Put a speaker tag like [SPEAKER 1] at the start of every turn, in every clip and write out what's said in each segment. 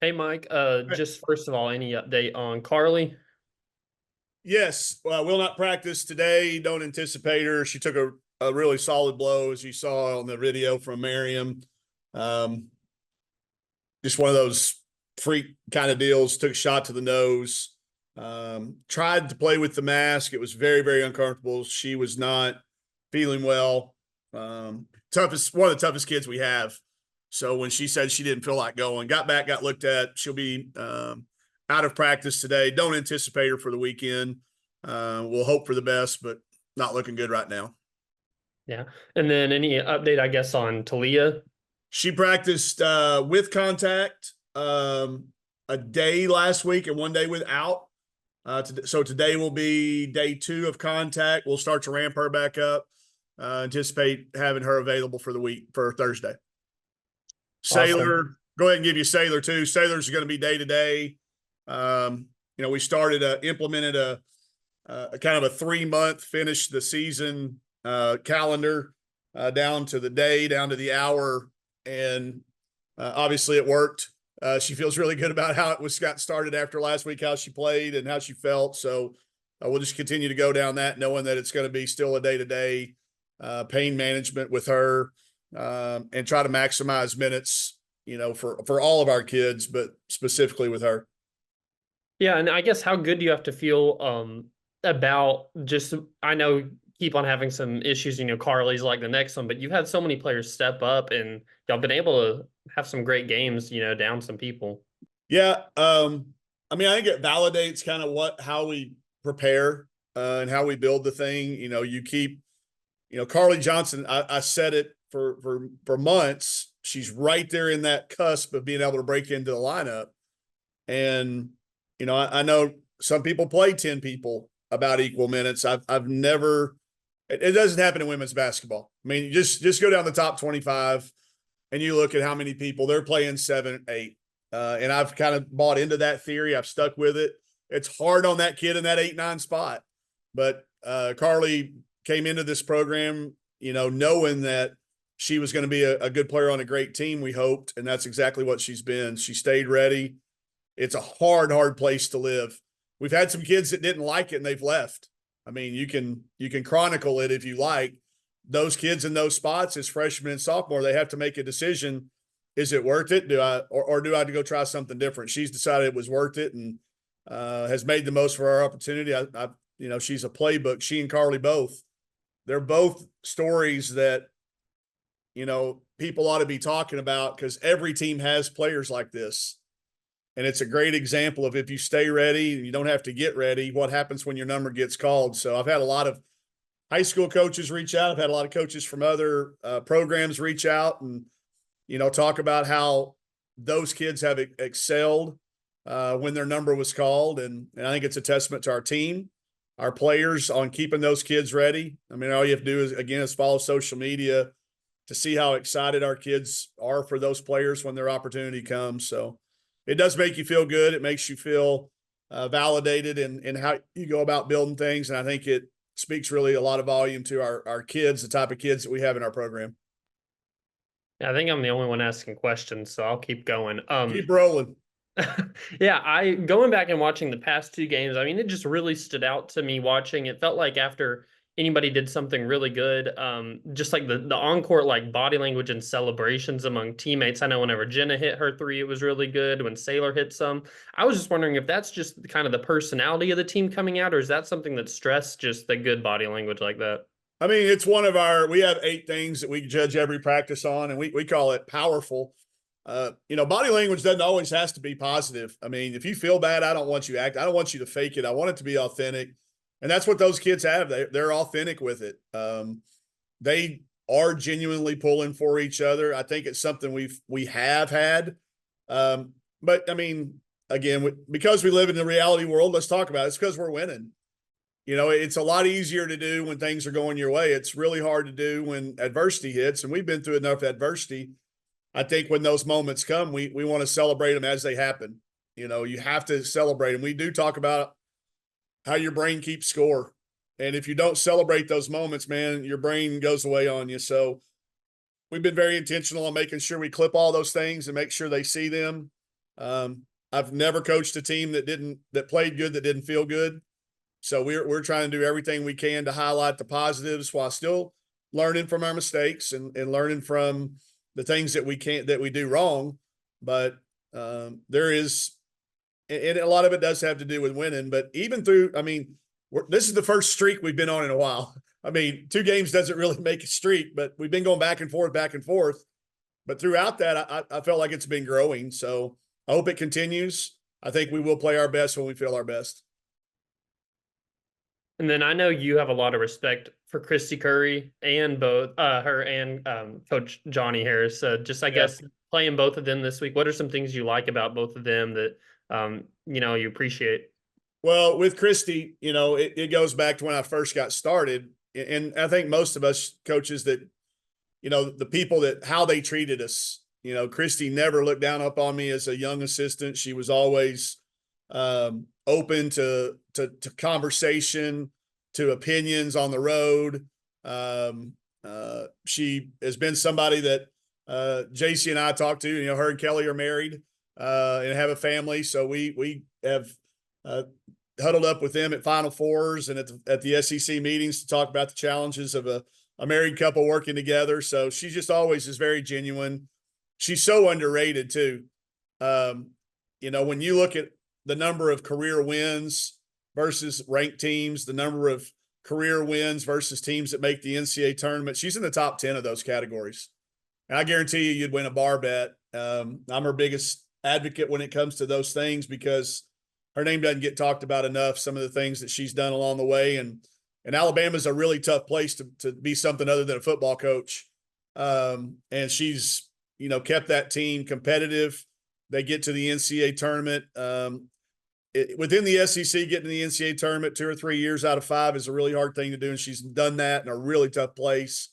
[SPEAKER 1] Hey, Mike.
[SPEAKER 2] Hey,
[SPEAKER 1] Just first of all, any update on Carly?
[SPEAKER 2] yes, will not practice today. Don't anticipate her. She took a really solid blow, as you saw on the video from Miriam. Um, just one of those freak kind of deals. Took a shot to the nose. Tried to play with the mask. It was very, very uncomfortable. She was not feeling well. One of the toughest kids we have. So when she said she didn't feel like going, got back, got looked at. She'll be out of practice today. Don't anticipate her for the weekend. We'll hope for the best, but not looking good right now.
[SPEAKER 1] Yeah. And then any update, I guess, on Talia?
[SPEAKER 2] She practiced with contact a day last week and one day without. So today will be day 2 of contact. We'll start to ramp her back up. Anticipate having her available for the week for Thursday.
[SPEAKER 1] Awesome.
[SPEAKER 2] Sailor, go ahead and give you Sailor too. Sailor's going to be day to day. We started implemented a kind of a 3-month finish the season calendar down to the day, down to the hour, and obviously it worked. She feels really good about how it got started after last week, how she played and how she felt. So we'll just continue to go down that, knowing that it's going to be still a day to day pain management with her, and try to maximize minutes, for all of our kids, but specifically with her.
[SPEAKER 1] Yeah, and I guess how good do you have to feel about just I know keep on having some issues, Carly's like the next one, but you've had so many players step up and y'all been able to have some great games, down some people.
[SPEAKER 2] Yeah. I think it validates kind of how we prepare and how we build the thing. You keep, Carly Johnson, I said it for months. She's right there in that cusp of being able to break into the lineup. And, I know some people play 10 people about equal minutes. I've never, it doesn't happen in women's basketball. I mean, just go down the top 25 and you look at how many people they're playing 7, 8. And I've kind of bought into that theory. I've stuck with it. It's hard on that kid in that 8, 9 spot. But Carly came into this program, knowing that she was going to be a good player on a great team, we hoped. And that's exactly what she's been. She stayed ready. It's a hard, hard place to live. We've had some kids that didn't like it and they've left. I mean, you can chronicle it if you like. Those kids in those spots as freshmen and sophomore, they have to make a decision. Is it worth it? Do I go try something different? She's decided it was worth it and has made the most for our opportunity. She's a playbook. She and Carly both. They're both stories that, people ought to be talking about because every team has players like this. And it's a great example of if you stay ready, you don't have to get ready, what happens when your number gets called. So I've had a lot of high school coaches reach out. I've had a lot of coaches from other programs reach out and, talk about how those kids have excelled when their number was called. And I think it's a testament to our team, our players on keeping those kids ready. I mean, all you have to do is follow social media to see how excited our kids are for those players when their opportunity comes. So it does make you feel good. It makes you feel validated in how you go about building things. And I think it speaks really a lot of volume to our kids, the type of kids that we have in our program.
[SPEAKER 1] Yeah, I think I'm the only one asking questions, so I'll keep going.
[SPEAKER 2] Keep rolling.
[SPEAKER 1] Yeah, I going back and watching the past 2 games, I mean, it just really stood out to me watching. It felt like after anybody did something really good, just like the on-court like body language and celebrations among teammates. I know whenever Jenna hit her three, it was really good. When Sailor hit some, I was just wondering if that's just kind of the personality of the team coming out, or is that something that stressed just the good body language like that?
[SPEAKER 2] I mean, it's we have 8 things that we judge every practice on, and we call it powerful. Body language doesn't always has to be positive. I mean, if you feel bad, I don't want you to act. I don't want you to fake it. I want it to be authentic. And that's what those kids have. They're authentic with it. They are genuinely pulling for each other. I think it's something we have had. But I mean, again, because we live in the reality world, let's talk about it. It's because we're winning. It's a lot easier to do when things are going your way. It's really hard to do when adversity hits. And we've been through enough adversity. I think when those moments come, we want to celebrate them as they happen. You have to celebrate them. We do talk about how your brain keeps score. And if you don't celebrate those moments, man, your brain goes away on you. So we've been very intentional on making sure we clip all those things and make sure they see them. I've never coached a team that played good that didn't feel good. So we're trying to do everything we can to highlight the positives while still learning from our mistakes and learning from the things that we do wrong. But there is, and a lot of it does have to do with winning. But even through, I mean, this is the first streak we've been on in a while. I mean, 2 games doesn't really make a streak, but we've been going back and forth, back and forth. But throughout that, I felt like it's been growing. So I hope it continues. I think we will play our best when we feel our best.
[SPEAKER 1] And then I know you have a lot of respect for Christy Curry and both her and Coach Johnny Harris. Just I
[SPEAKER 2] Yeah.
[SPEAKER 1] guess playing both of them this week, what are some things you like about both of them that you appreciate?
[SPEAKER 2] Well, with Christy, it goes back to when I first got started. And I think most of us coaches that, the people that how they treated us, Christy never looked down upon me as a young assistant. She was always open to conversation, to opinions on the road. She has been somebody that JC and I talked to. Her and Kelly are married and have a family, so we have huddled up with them at Final Fours and at the SEC meetings to talk about the challenges of a married couple working together. So she just always is very genuine. She's so underrated too. When you look at the number of career wins versus ranked teams, the number of career wins versus teams that make the NCAA tournament, she's in the top 10 of those categories. And I guarantee you'd win a bar bet. I'm her biggest advocate when it comes to those things because her name doesn't get talked about enough. Some of the things that she's done along the way, and Alabama's a really tough place to be something other than a football coach. And she's kept that team competitive. They get to the NCAA tournament. Within the SEC, getting to the NCAA tournament 2 or 3 years out of 5 is a really hard thing to do, and she's done that in a really tough place.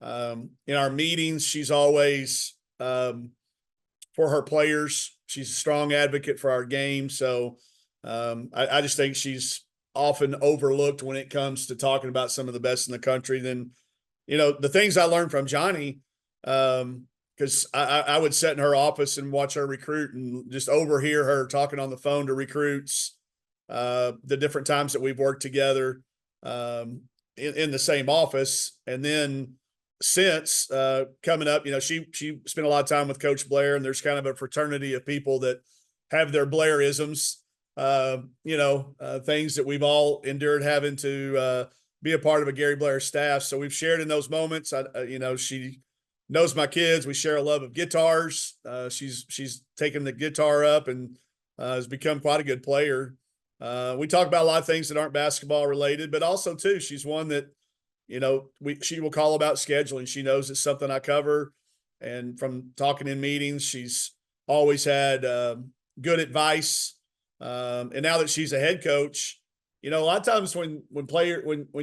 [SPEAKER 2] In our meetings, she's always for her players. She's a strong advocate for our game. So I just think she's often overlooked when it comes to talking about some of the best in the country. Then, the things I learned from Johnny, because I would sit in her office and watch her recruit and just overhear her talking on the phone to recruits, the different times that we've worked together in the same office. And then since coming up, she spent a lot of time with Coach Blair, and there's kind of a fraternity of people that have their Blairisms, things that we've all endured having to be a part of a Gary Blair staff. So we've shared in those moments. She knows my kids. We share a love of guitars. She's taken the guitar up and has become quite a good player. We talk about a lot of things that aren't basketball related, but also too, she's one that, she will call about scheduling. She knows it's something I cover. And from talking in meetings, she's always had good advice. And now that she's a head coach, a lot of times when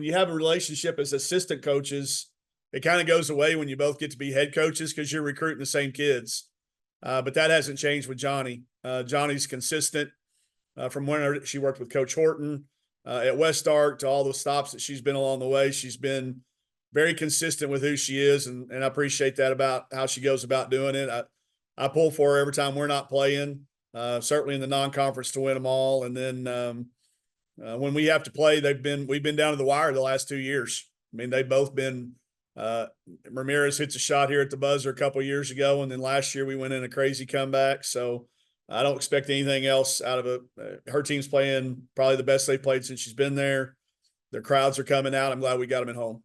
[SPEAKER 2] you have a relationship as assistant coaches, it kind of goes away when you both get to be head coaches because you're recruiting the same kids. But that hasn't changed with Johnny. Johnny's consistent from when she worked with Coach Horton at West Ark to all the stops that she's been along the way. She's been very consistent with who she is, and I appreciate that about how she goes about doing it. I pull for her every time we're not playing, certainly in the non-conference to win them all. And then when we have to play, we've been down to the wire the last 2 years. I mean, they've both been Ramirez hits a shot here at the buzzer a couple of years ago, and then last year we went in a crazy comeback. So I don't expect anything else out of it. Her team's playing probably the best they've played since she's been there. Their crowds are coming out. I'm glad we got them at home.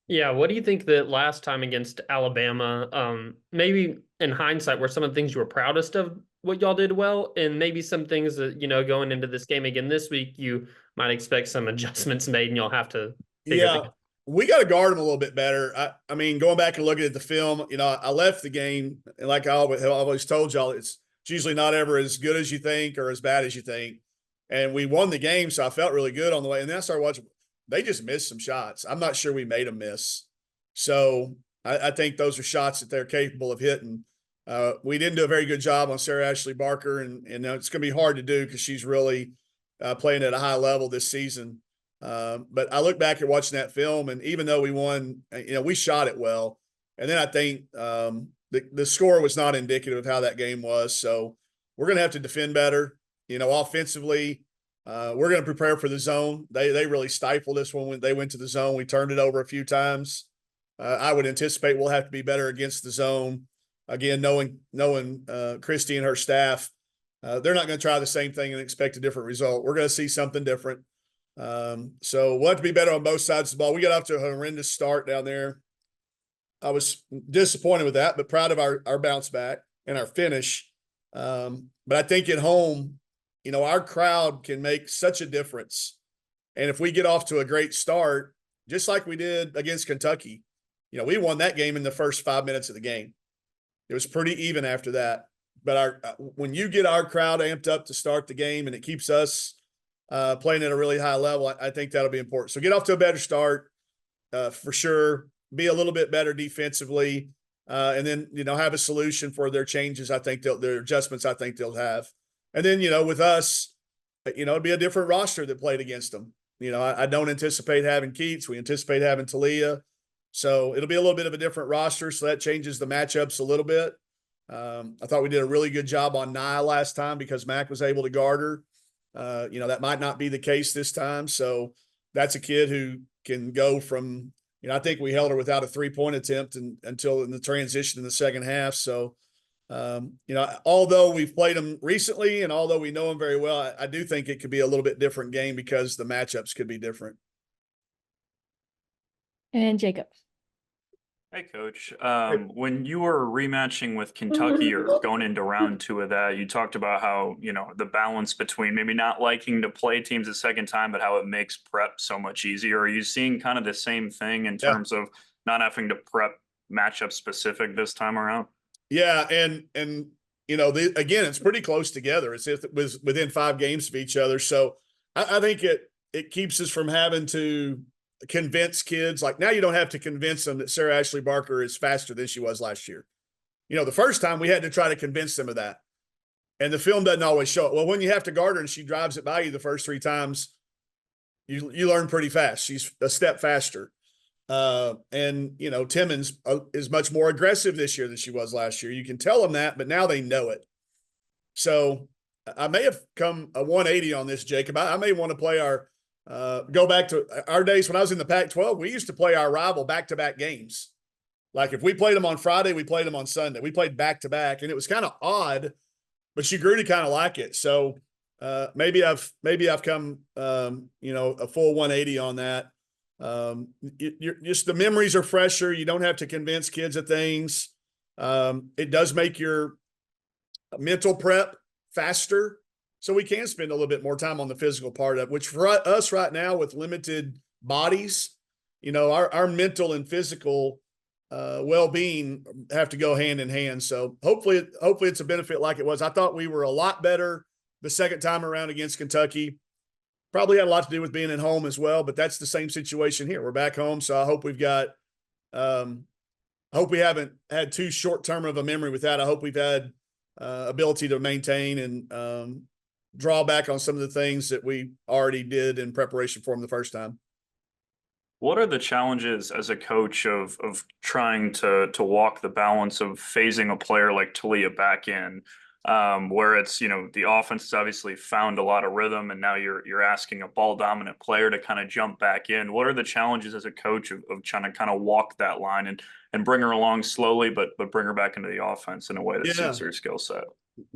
[SPEAKER 1] Yeah, what do you think that last time against Alabama, maybe in hindsight, were some of the things you were proudest of what y'all did well, and maybe some things that, going into this game again this week, you might expect some adjustments made and you'll have to figure
[SPEAKER 2] we got to guard them a little bit better. I mean, going back and looking at the film, I left the game, and like I've always told y'all, it's usually not ever as good as you think or as bad as you think. And we won the game, so I felt really good on the way. And then I started watching. They just missed some shots. I'm not sure we made them miss. So I think those are shots that they're capable of hitting. We didn't do a very good job on Sarah Ashley Barker, and it's going to be hard to do because she's really playing at a high level this season. But I look back at watching that film, and even though we won, we shot it well. And then I think the score was not indicative of how that game was. So we're going to have to defend better. Offensively, we're going to prepare for the zone. They really stifled us when they went to the zone. We turned it over a few times. I would anticipate we'll have to be better against the zone. Again, knowing Christy and her staff, they're not going to try the same thing and expect a different result. We're going to see something different. So we'll have to be better on both sides of the ball. We got off to a horrendous start down there. I was disappointed with that, but proud of our bounce back and our finish. But I think at home, our crowd can make such a difference. And if we get off to a great start, just like we did against Kentucky, we won that game in the first 5 minutes of the game. It was pretty even after that. But when you get our crowd amped up to start the game and it keeps us playing at a really high level, I think that'll be important. So get off to a better start for sure. Be a little bit better defensively, and then have a solution for their changes. I think their adjustments. I think they'll have, and then with us, it'd be a different roster that played against them. I don't anticipate having Keats. We anticipate having Talia, so it'll be a little bit of a different roster. So that changes the matchups a little bit. I thought we did a really good job on Nia last time because Mac was able to guard her. That might not be the case this time. So that's a kid who can go from. I think we held her without a 3-point attempt until in the transition in the second half. So, although we've played them recently and although we know them very well, I do think it could be a little bit different game because the matchups could be different.
[SPEAKER 3] And Jacob.
[SPEAKER 4] Hey, Coach. When you were rematching with Kentucky or going into round 2 of that, you talked about how, the balance between maybe not liking to play teams a second time, but how it makes prep so much easier. Are you seeing kind of the same thing in terms of not having to prep matchup specific this time around?
[SPEAKER 2] Yeah. And again, it's pretty close together. It's if it was within 5 games of each other. So I think it keeps us from having to convince kids. Like now you don't have to convince them that Sarah Ashley Barker is faster than she was last year. The first time we had to try to convince them of that. And the film doesn't always show it. Well, when you have to guard her and she drives it by you the first 3 times, you learn pretty fast. She's a step faster. And Timmons is much more aggressive this year than she was last year. You can tell them that, but now they know it. So I may have come a 180 on this, Jacob. I may want to play go back to our days when I was in the Pac-12. We used to play our rival back-to-back games. Like if we played them on Friday, we played them on Sunday. We played back-to-back, and it was kind of odd, but she grew to kind of like it. So maybe I've come a full 180 on that. Just the memories are fresher. You don't have to convince kids of things. It does make your mental prep faster. So we can spend a little bit more time on the physical part of it, which for us right now with limited bodies, our mental and physical well-being have to go hand in hand. So hopefully it's a benefit like it was. I thought we were a lot better the second time around against Kentucky. Probably had a lot to do with being at home as well, but that's the same situation here. We're back home. So I hope I hope we haven't had too short-term of a memory with that. I hope we've had ability to maintain and draw back on some of the things that we already did in preparation for them the first time.
[SPEAKER 4] What are the challenges as a coach of trying to walk the balance of phasing a player like Talia back in, where it's, the offense has obviously found a lot of rhythm and now you're asking a ball dominant player to kind of jump back in. What are the challenges as a coach of trying to kind of walk that line and bring her along slowly, but bring her back into the offense in a way that suits her skill set?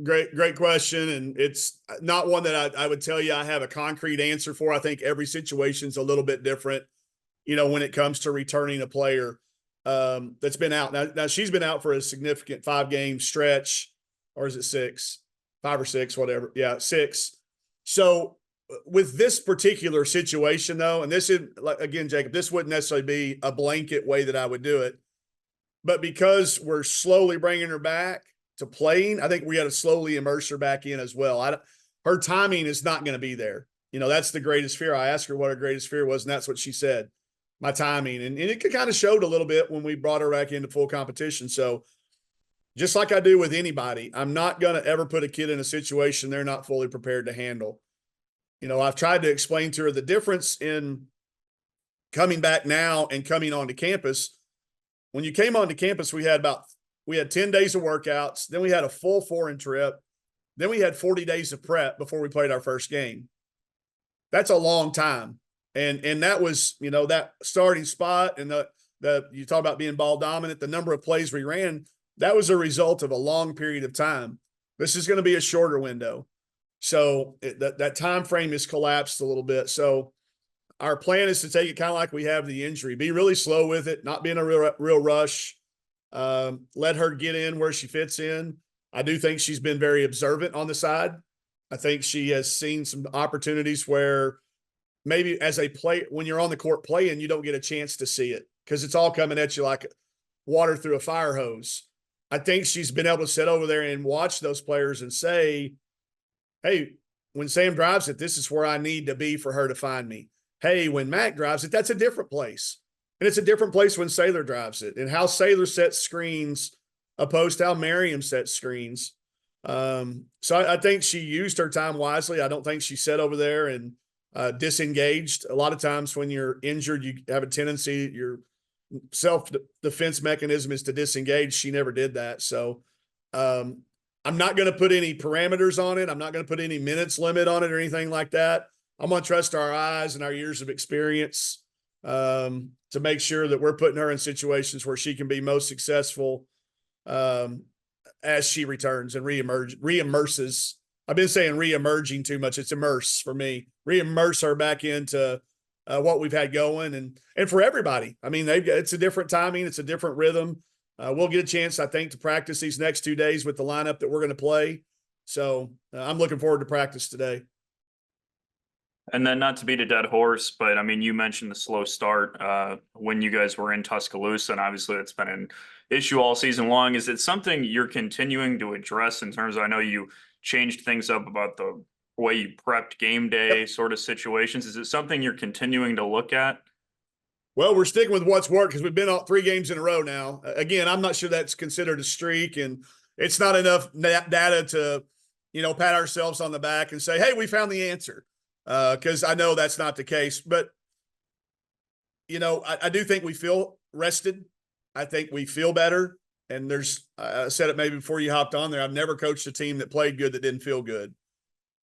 [SPEAKER 2] Great question. And it's not one that I would tell you I have a concrete answer for. I think every situation's a little bit different, when it comes to returning a player that's been out. Now she's been out for a significant 5-game stretch, or is it 6? 5 or 6, whatever. Yeah, 6. So with this particular situation though, and this is again, Jacob, this wouldn't necessarily be a blanket way that I would do it, but because we're slowly bringing her back to playing, I think we got to slowly immerse her back in as well. Her timing is not going to be there. That's the greatest fear. I asked her what her greatest fear was, and that's what she said, my timing. And it kind of showed a little bit when we brought her back into full competition. So just like I do with anybody, I'm not going to ever put a kid in a situation they're not fully prepared to handle. I've tried to explain to her the difference in coming back now and coming onto campus. When you came onto campus, we had about we had 10 days of workouts. Then we had a full foreign trip. Then we had 40 days of prep before we played our first game. That's a long time. And that was, you know, that starting spot and you talk about being ball dominant, the number of plays we ran, that was a result of a long period of time. This is going to be a shorter window. So that time frame is collapsed a little bit. So our plan is to take it kind of like we have the injury, be really slow with it, not be in a real rush. Let her get in where she fits in. I do think she's been very observant on the side. I think she has seen some opportunities where maybe as a player, when you're on the court playing, you don't get a chance to see it because it's all coming at you like water through a fire hose. I think she's been able to sit over there and watch those players and say, hey, when Sam drives it, this is where I need to be for her to find me. Hey, when Mac drives it, that's a different place. And it's a different place when Saylor drives it, and how Saylor sets screens opposed to how Miriam sets screens. So I think she used her time wisely. I don't think she sat over there and disengaged. A lot of times when you're injured, you have a tendency, your self-defense mechanism is to disengage. She never did that. So I'm not going to put any parameters on it. I'm not going to put any minutes limit on it or anything like that. I'm going to trust our eyes and our years of experience to make sure that we're putting her in situations where she can be most successful as she returns and reimmerses. I've been saying re-emerging too much. It's immerse for me. Re-immerse her back into what we've had going, and for everybody. I mean, it's a different timing. It's a different rhythm. We'll get a chance, I think, to practice these next 2 days with the lineup that we're going to play. So I'm looking forward to practice today.
[SPEAKER 4] And then, not to beat a dead horse, but I mean, you mentioned the slow start when you guys were in Tuscaloosa, and obviously it's been an issue all season long. Is it something you're continuing to address in terms of, I know you changed things up about the way you prepped game day sort of situations. Is it something you're continuing to look at?
[SPEAKER 2] Well, we're sticking with what's worked because we've been on 3 games in a row now. Again, I'm not sure that's considered a streak, and it's not enough data to, you know, pat ourselves on the back and say, hey, we found the answer. Because I know that's not the case. But, you know, I do think we feel rested. I think we feel better. And I said it maybe before you hopped on there, I've never coached a team that played good that didn't feel good.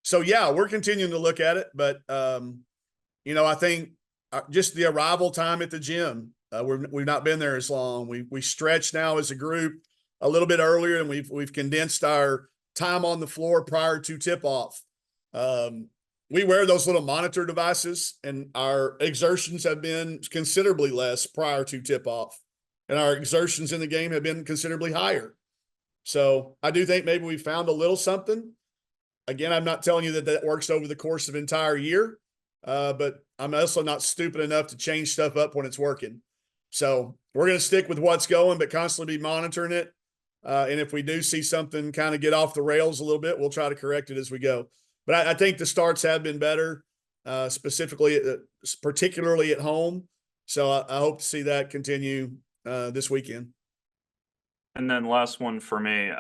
[SPEAKER 2] So, yeah, we're continuing to look at it. But, you know, I think just the arrival time at the gym, we've not been there as long. We stretch now as a group a little bit earlier, and we've condensed our time on the floor prior to tip-off. We wear those little monitor devices, and our exertions have been considerably less prior to tip-off, and our exertions in the game have been considerably higher. So I do think maybe we found a little something. Again, I'm not telling you that works over the course of an entire year, but I'm also not stupid enough to change stuff up when it's working. So we're going to stick with what's going, but constantly be monitoring it. And if we do see something kind of get off the rails a little bit, we'll try to correct it as we go. But I think the starts have been better, particularly at home. So I hope to see that continue this weekend.
[SPEAKER 4] And then last one for me.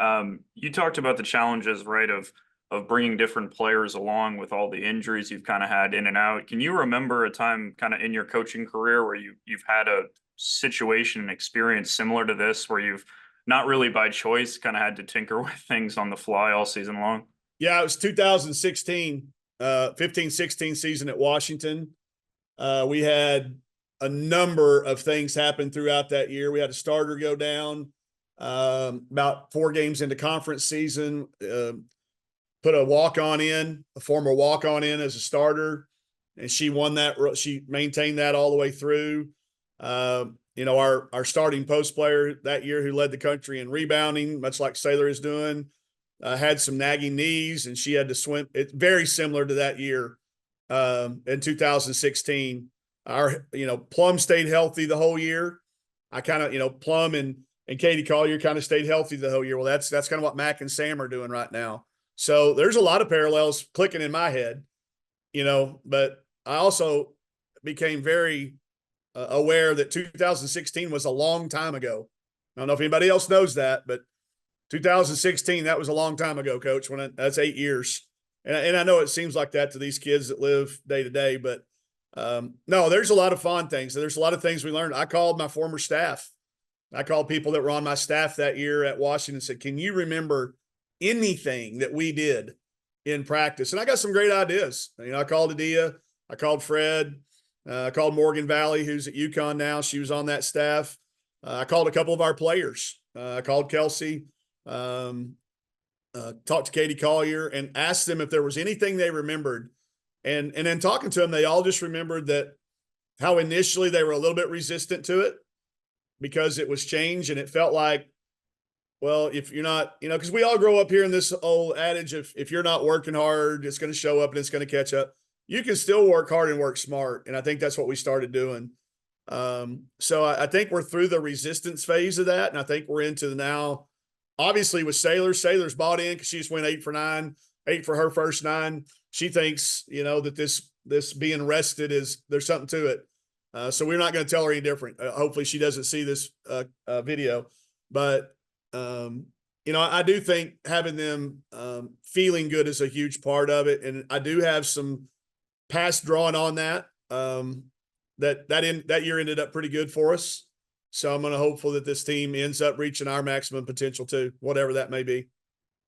[SPEAKER 4] You talked about the challenges, right, of bringing different players along with all the injuries you've kind of had in and out. Can you remember a time kind of in your coaching career where you've had a situation and experience similar to this, where you've not really by choice kind of had to tinker with things on the fly all season long?
[SPEAKER 2] Yeah, it was 2016, 15-16 season at Washington. We had a number of things happen throughout that year. We had a starter go down about 4 games into conference season, put a walk-on in, a former walk-on in as a starter, and she won that. She maintained that all the way through. You know, our starting post player that year who led the country in rebounding, much like Saylor is doing, had some nagging knees, and she had to swim. It's very similar to that year in 2016. Plum stayed healthy the whole year. I kind of, Plum and Katie Collier kind of stayed healthy the whole year. Well, that's kind of what Mac and Sam are doing right now. So there's a lot of parallels clicking in my head, but I also became very aware that 2016 was a long time ago. I don't know if anybody else knows that, but 2016, that was a long time ago, Coach. That's 8 years. And I know it seems like that to these kids that live day to day, but no, there's a lot of fun things. There's a lot of things we learned. I called my former staff I called people that were on my staff that year at Washington and said, can you remember anything that we did in practice? And I got some great ideas. I called Adia, I called Fred, I called Morgan Valley, who's at UConn now. She was on that staff. I called a couple of our players. I called Kelsey, talked to Katie Collier and asked them if there was anything they remembered. And then talking to them, they all just remembered that how initially they were a little bit resistant to it because it was change and it felt like, well, if you're not, because we all grow up here in this old adage of if you're not working hard, it's going to show up and it's going to catch up. You can still work hard and work smart. And I think that's what we started doing. So I think we're through the resistance phase of that. And I think we're into the now, obviously with Sailor's bought in because she just went 8 for 9, 8 for her first 9. She thinks, that this being rested there's something to it. So we're not going to tell her any different. Hopefully she doesn't see this video, but I do think having them feeling good is a huge part of it. And I do have some past drawing on that. That year ended up pretty good for us. So I'm going to hopeful that this team ends up reaching our maximum potential too, whatever that may be.